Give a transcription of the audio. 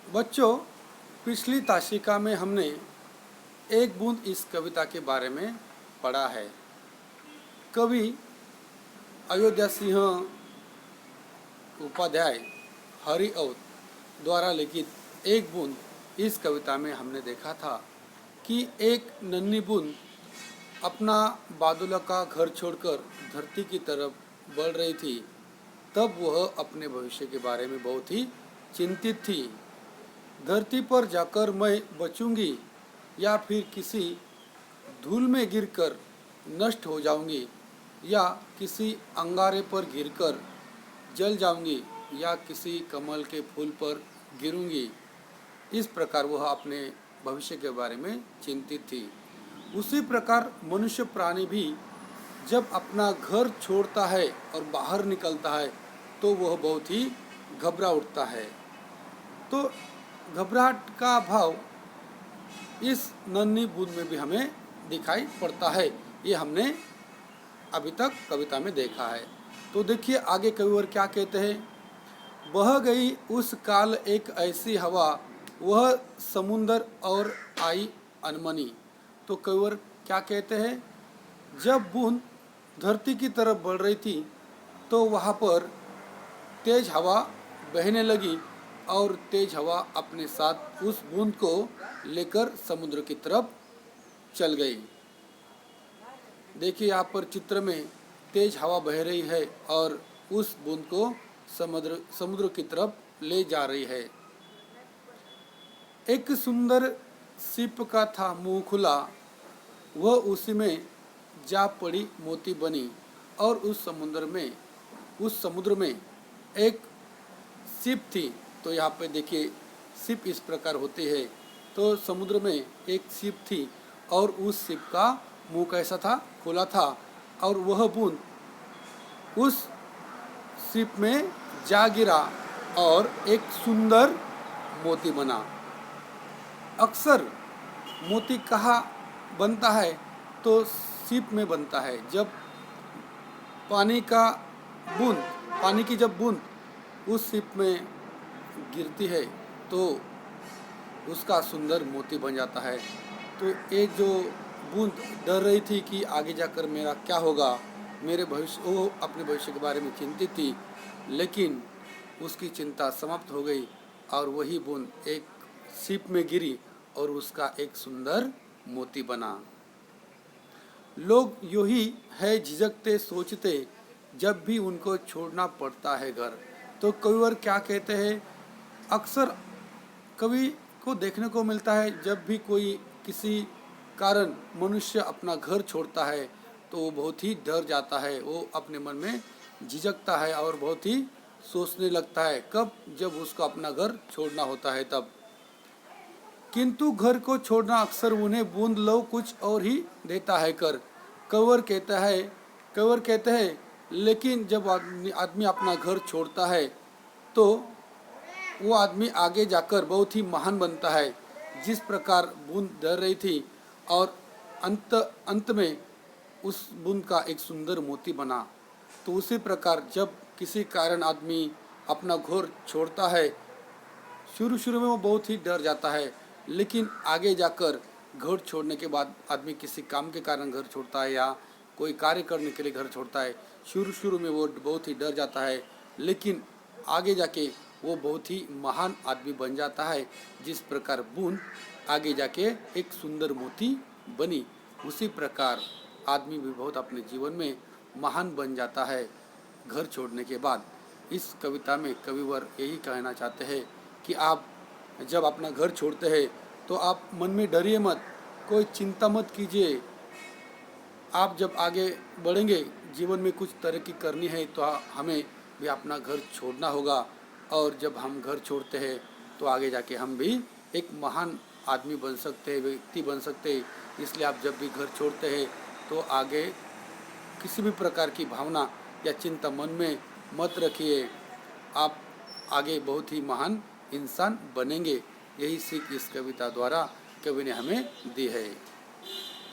बच्चों, पिछली ताशिका में हमने एक बूंद इस कविता के बारे में पढ़ा है। कवि अयोध्या सिंह उपाध्याय हरिऔध द्वारा लिखित एक बूंद इस कविता में हमने देखा था कि एक नन्ही बूंद अपना बादुला का घर छोड़कर धरती की तरफ बढ़ रही थी। तब वह अपने भविष्य के बारे में बहुत ही चिंतित थी। धरती पर जाकर मैं बचूंगी या फिर किसी धूल में गिरकर नष्ट हो जाऊंगी, या किसी अंगारे पर गिरकर जल जाऊंगी, या किसी कमल के फूल पर गिरूंगी। इस प्रकार वह अपने भविष्य के बारे में चिंतित थी। उसी प्रकार मनुष्य प्राणी भी जब अपना घर छोड़ता है और बाहर निकलता है तो वह बहुत ही घबरा उठता है। तो घबराहट का भाव इस नन्ही बूंद में भी हमें दिखाई पड़ता है। ये हमने अभी तक कविता में देखा है। तो देखिए आगे कविवर क्या कहते हैं। बह गई उस काल एक ऐसी हवा, वह समुंदर और आई अनमनी। तो कविवर क्या कहते हैं, जब बूंद धरती की तरफ बढ़ रही थी तो वहाँ पर तेज हवा बहने लगी और तेज हवा अपने साथ उस बूंद को लेकर समुद्र की तरफ चल गई। देखिए यहाँ पर चित्र में तेज हवा बह रही है और उस बूंद को समुद्र की तरफ ले जा रही है। एक सुंदर सीप का था मुंह खुला, वह उसी में जा पड़ी मोती बनी। और उस समुद्र में एक सीप थी। तो यहाँ पे देखिए सीप इस प्रकार होती है। तो समुद्र में एक सीप थी और उस सीप का मुंह कैसा था, खुला था, और वह बूंद उस सीप में जा गिरा और एक सुंदर मोती बना। अक्सर मोती कहाँ बनता है, तो सीप में बनता है। जब पानी की जब बूंद उस सीप में गिरती है तो उसका सुंदर मोती बन जाता है। तो ये जो बूंद डर रही थी कि आगे जाकर मेरा क्या होगा, वो अपने भविष्य के बारे में चिंतित थी, लेकिन उसकी चिंता समाप्त हो गई और वही बूंद एक सीप में गिरी और उसका एक सुंदर मोती बना। लोग यूं ही है झिझकते सोचते जब भी उनको छोड़ना पड़ता है घर। तो कविवर क्या कहते हैं, अक्सर कवि को देखने को मिलता है जब भी कोई किसी कारण मनुष्य अपना घर छोड़ता है तो वो बहुत ही डर जाता है। वो अपने मन में झिझकता है और बहुत ही सोचने लगता है कब, जब उसको अपना घर छोड़ना होता है तब। किंतु घर को छोड़ना अक्सर उन्हें बूंद लो कुछ और ही देता है कर। कविवर कहते हैं लेकिन जब आदमी अपना घर छोड़ता है तो वो आदमी आगे जाकर बहुत ही महान बनता है। जिस प्रकार बूंद डर रही थी और अंत में उस बूंद का एक सुंदर मोती बना, तो उसी प्रकार जब किसी कारण आदमी अपना घर छोड़ता है, शुरू में वो बहुत ही डर जाता है, लेकिन आगे जाकर घर छोड़ने के बाद आदमी किसी काम के कारण घर छोड़ता है या कोई कार्य करने के लिए घर छोड़ता है, शुरू में वो बहुत ही डर जाता है, लेकिन आगे जाके वो बहुत ही महान आदमी बन जाता है। जिस प्रकार बूंद आगे जाके एक सुंदर मोती बनी, उसी प्रकार आदमी भी बहुत अपने जीवन में महान बन जाता है घर छोड़ने के बाद। इस कविता में कविवर यही कहना चाहते हैं कि आप जब अपना घर छोड़ते हैं तो आप मन में डरिए मत, कोई चिंता मत कीजिए। आप जब आगे बढ़ेंगे, जीवन में कुछ तरक्की करनी है तो हमें भी अपना घर छोड़ना होगा, और जब हम घर छोड़ते हैं तो आगे जाके हम भी एक महान आदमी बन सकते हैं, व्यक्ति बन सकते हैं। इसलिए आप जब भी घर छोड़ते हैं तो आगे किसी भी प्रकार की भावना या चिंता मन में मत रखिए, आप आगे बहुत ही महान इंसान बनेंगे। यही सीख इस कविता द्वारा कवि ने हमें दी है।